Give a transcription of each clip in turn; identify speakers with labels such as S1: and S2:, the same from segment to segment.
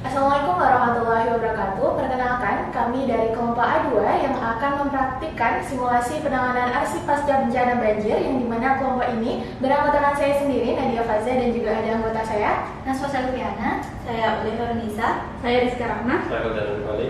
S1: Assalamualaikum warahmatullahi wabarakatuh. Perkenalkan, kami dari kelompok A2 yang akan mempraktikkan simulasi penanganan arsip pasca bencana banjir, yang dimana kelompok ini beranggotakan saya sendiri, Nadia Faza, dan juga ada anggota saya,
S2: Naswa Selviana, saya Oliver Nisa,
S3: saya Rizka Rahma.
S4: Saya Udan Kali.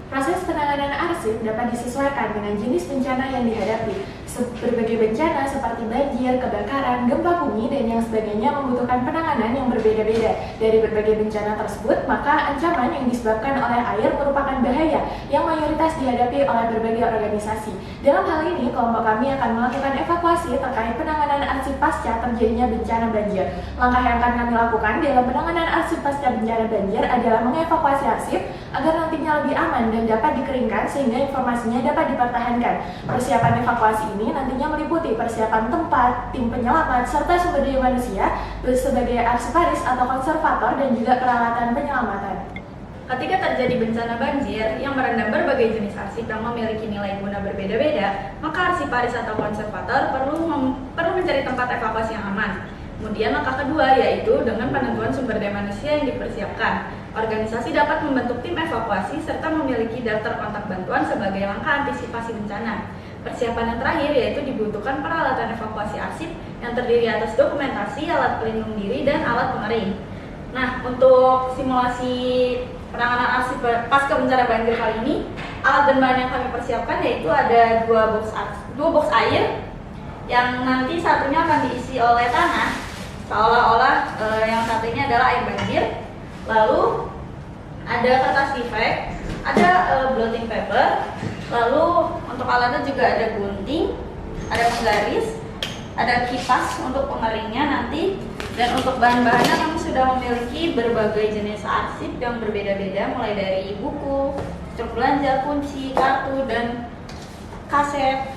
S1: Proses penanganan arsip dapat disesuaikan dengan jenis bencana yang dihadapi. Berbagai bencana seperti banjir, kebakaran, gempa bumi, dan yang sebagainya membutuhkan penanganan yang berbeda-beda. Dari berbagai bencana tersebut, maka ancaman yang disebabkan oleh air merupakan bahaya yang mayoritas dihadapi oleh berbagai organisasi. Dalam hal ini, kelompok kami akan melakukan evakuasi terkait penanganan arsip pasca terjadinya bencana banjir. Langkah yang akan kami lakukan dalam penanganan arsip pasca bencana banjir adalah mengevakuasi arsip agar nantinya lebih aman dan dapat dikeringkan sehingga informasinya dapat dipertahankan. Persiapan evakuasi ini nantinya meliputi persiapan tempat, tim penyelamat, serta sumber daya manusia sebagai arsiparis atau konservator dan juga peralatan penyelamatan.
S3: Ketika terjadi bencana banjir yang merendam berbagai jenis arsip yang memiliki nilai guna berbeda-beda, maka arsiparis atau konservator perlu mencari tempat evakuasi yang aman. Kemudian langkah kedua yaitu dengan penentuan sumber daya manusia yang dipersiapkan. Organisasi dapat membentuk tim evakuasi serta memiliki daftar kontak bantuan sebagai langkah antisipasi bencana. Persiapan yang terakhir yaitu dibutuhkan peralatan evakuasi arsip yang terdiri atas dokumentasi, alat pelindung diri, dan alat pengering. Nah, untuk simulasi penanganan arsip pasca bencana banjir kali ini, alat dan bahan yang kami persiapkan yaitu ada dua box air yang nanti satunya akan diisi oleh tanah, seolah-olah yang satu ini adalah air banjir. Lalu ada kertas tifek, ada blotting paper. Lalu untuk alatnya juga ada gunting, ada penggaris, ada kipas untuk pengeringnya nanti. Dan untuk bahan-bahannya kami sudah memiliki berbagai jenis arsip yang berbeda-beda, mulai dari buku, truk belanja, kunci, kartu, dan kaset.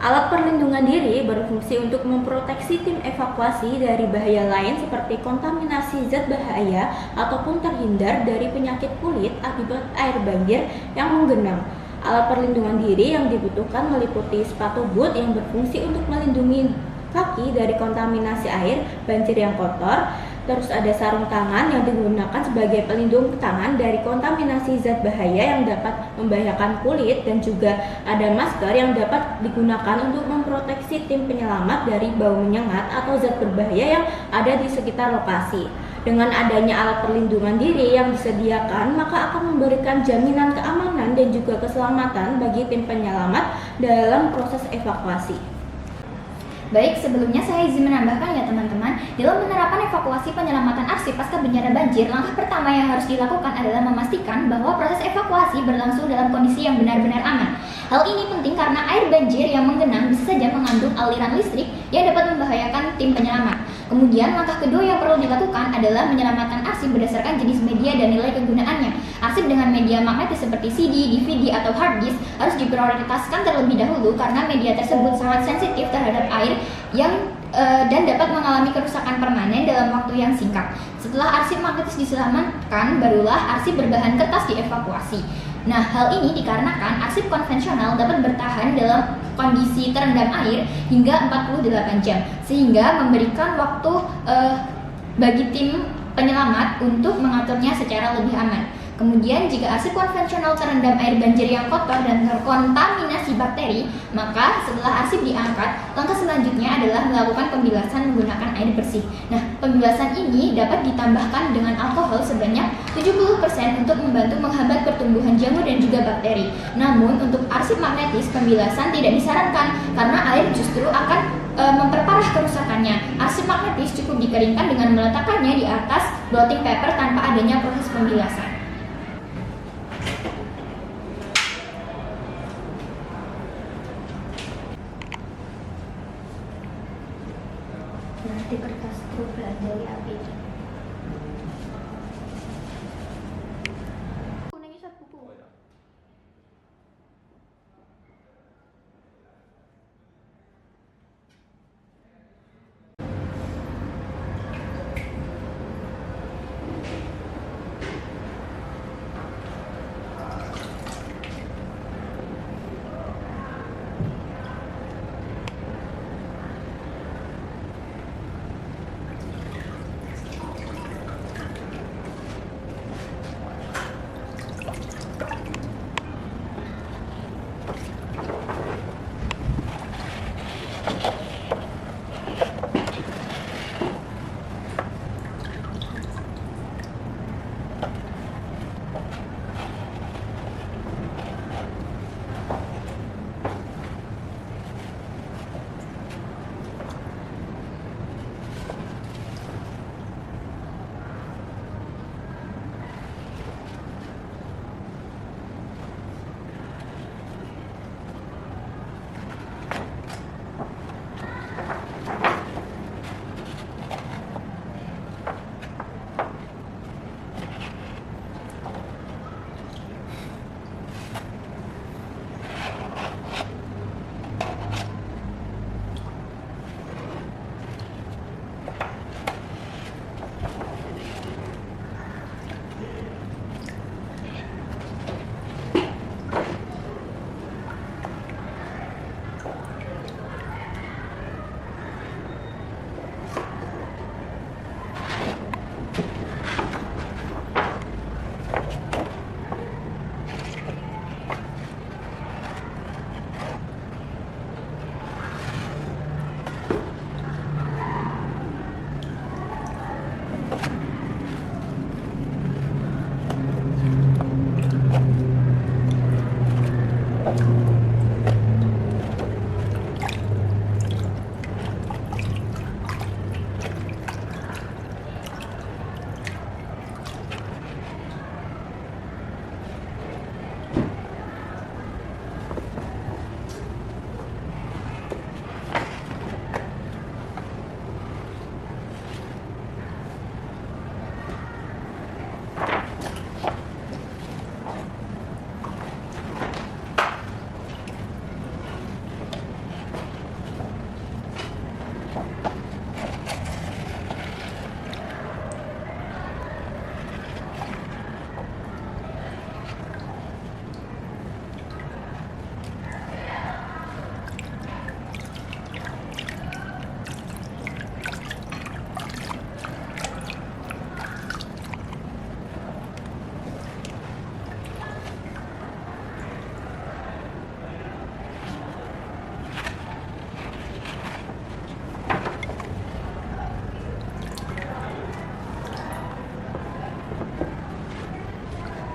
S2: Alat perlindungan diri berfungsi untuk memproteksi tim evakuasi dari bahaya lain seperti kontaminasi zat bahaya ataupun terhindar dari penyakit kulit akibat air banjir yang menggenang. Alat perlindungan diri yang dibutuhkan meliputi sepatu boot yang berfungsi untuk melindungi kaki dari kontaminasi air banjir yang kotor. Terus ada sarung tangan yang digunakan sebagai pelindung tangan dari kontaminasi zat bahaya yang dapat membahayakan kulit, dan juga ada masker yang dapat digunakan untuk memproteksi tim penyelamat dari bau menyengat atau zat berbahaya yang ada di sekitar lokasi. Dengan adanya alat perlindungan diri yang disediakan, maka akan memberikan jaminan keamanan dan juga keselamatan bagi tim penyelamat dalam proses evakuasi.
S5: Baik, sebelumnya saya izin menambahkan ya teman-teman, dalam penerapan evakuasi penyelamatan arsip pasca bencana banjir, langkah pertama yang harus dilakukan adalah memastikan bahwa proses evakuasi berlangsung dalam kondisi yang benar-benar aman. Hal ini penting karena air banjir yang menggenang bisa saja mengandung aliran listrik yang dapat membahayakan tim penyelamat. Kemudian langkah kedua yang perlu dilakukan adalah menyelamatkan arsip berdasarkan jenis media dan nilai kegunaannya. Arsip dengan media magnetis seperti CD, DVD, atau hard disk harus diprioritaskan terlebih dahulu karena media tersebut sangat sensitif terhadap air dan dapat mengalami kerusakan permanen dalam waktu yang singkat. Setelah arsip magnetis diselamatkan, barulah arsip berbahan kertas dievakuasi. Nah, hal ini dikarenakan arsip konvensional dapat bertahan dalam kondisi terendam air hingga 48 jam, sehingga memberikan waktu bagi tim penyelamat untuk mengaturnya secara lebih aman. Kemudian jika arsip konvensional terendam air banjir yang kotor dan terkontaminasi bakteri, maka setelah arsip diangkat, langkah selanjutnya adalah melakukan pembilasan menggunakan air bersih. Nah, pembilasan ini dapat ditambahkan dengan alkohol sebanyak 70% untuk membantu menghambat pertumbuhan jamur dan juga bakteri. Namun untuk arsip magnetis, pembilasan tidak disarankan karena air justru akan memperparah kerusakannya. Arsip magnetis cukup dikeringkan dengan meletakkannya di atas blotting paper tanpa adanya proses pembilasan. Di kertas truk belanja api.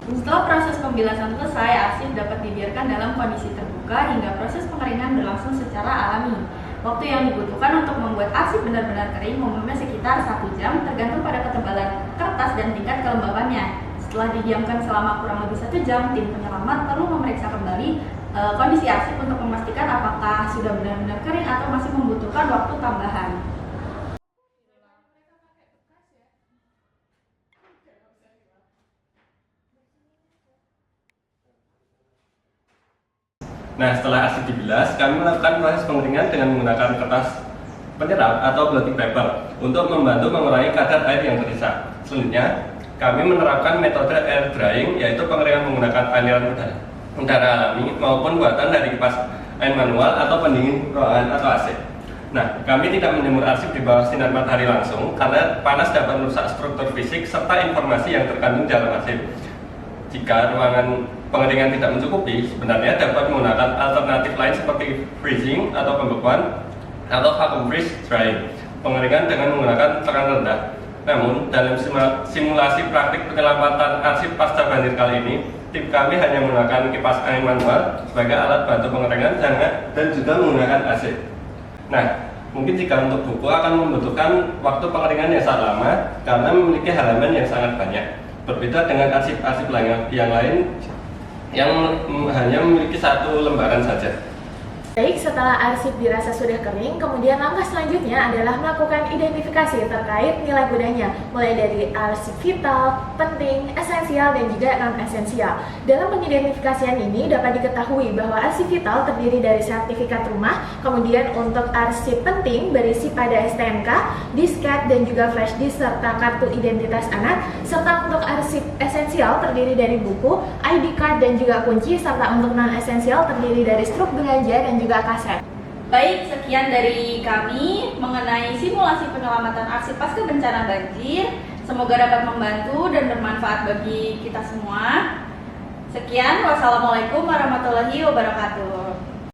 S3: Setelah proses pembilasan selesai, arsip dapat dibiarkan dalam kondisi terbuka hingga proses pengeringan berlangsung secara alami. Waktu yang dibutuhkan untuk membuat arsip benar-benar kering umumnya sekitar 1 jam, tergantung pada ketebalan kertas dan tingkat kelembabannya. Setelah didiamkan selama kurang lebih 1 jam, tim penyelamat perlu memeriksa kembali kondisi arsip untuk memastikan apakah sudah benar-benar kering atau masih membutuhkan waktu tambahan.
S4: Nah, setelah arsip dibilas, kami melakukan proses pengeringan dengan menggunakan kertas penyerap atau blotting paper untuk membantu mengurangi kadar air yang tersisa. Selanjutnya, kami menerapkan metode air drying, yaitu pengeringan menggunakan aliran udara alami maupun buatan dari kipas angin manual atau pendingin ruangan atau AC. Nah, kami tidak menjemur arsip di bawah sinar matahari langsung karena panas dapat merusak struktur fisik serta informasi yang terkandung dalam arsip. Jika ruangan pengeringan tidak mencukupi, sebenarnya dapat menggunakan alternatif lain seperti freezing atau pembekuan atau vacuum freeze drying, pengeringan dengan menggunakan tekanan rendah. Namun, dalam simulasi praktik penyelamatan arsip pasca banjir kali ini, tim kami hanya menggunakan kipas angin manual sebagai alat bantu pengeringan dan juga menggunakan AC. Nah, mungkin jika untuk buku akan membutuhkan waktu pengeringan yang sangat lama karena memiliki halaman yang sangat banyak. Berbeda dengan arsip-arsip yang lain yang hanya memiliki 1 lembaran saja.
S1: Baik, setelah arsip dirasa sudah kering, kemudian langkah selanjutnya adalah melakukan identifikasi terkait nilai gunanya, mulai dari arsip vital, penting, esensial, dan juga non-esensial. Dalam pengidentifikasian ini dapat diketahui bahwa arsip vital terdiri dari sertifikat rumah, kemudian untuk arsip penting berisi pada STNK, disket, dan juga flash disk serta kartu identitas anak, serta untuk arsip esensial terdiri dari buku, ID card, dan juga kunci, serta untuk non-esensial terdiri dari struk belanja dan juga kaset.
S3: Baik, sekian dari kami mengenai simulasi penyelamatan arsip pasca bencana banjir. Semoga dapat membantu dan bermanfaat bagi kita semua. Sekian, wassalamualaikum warahmatullahi wabarakatuh.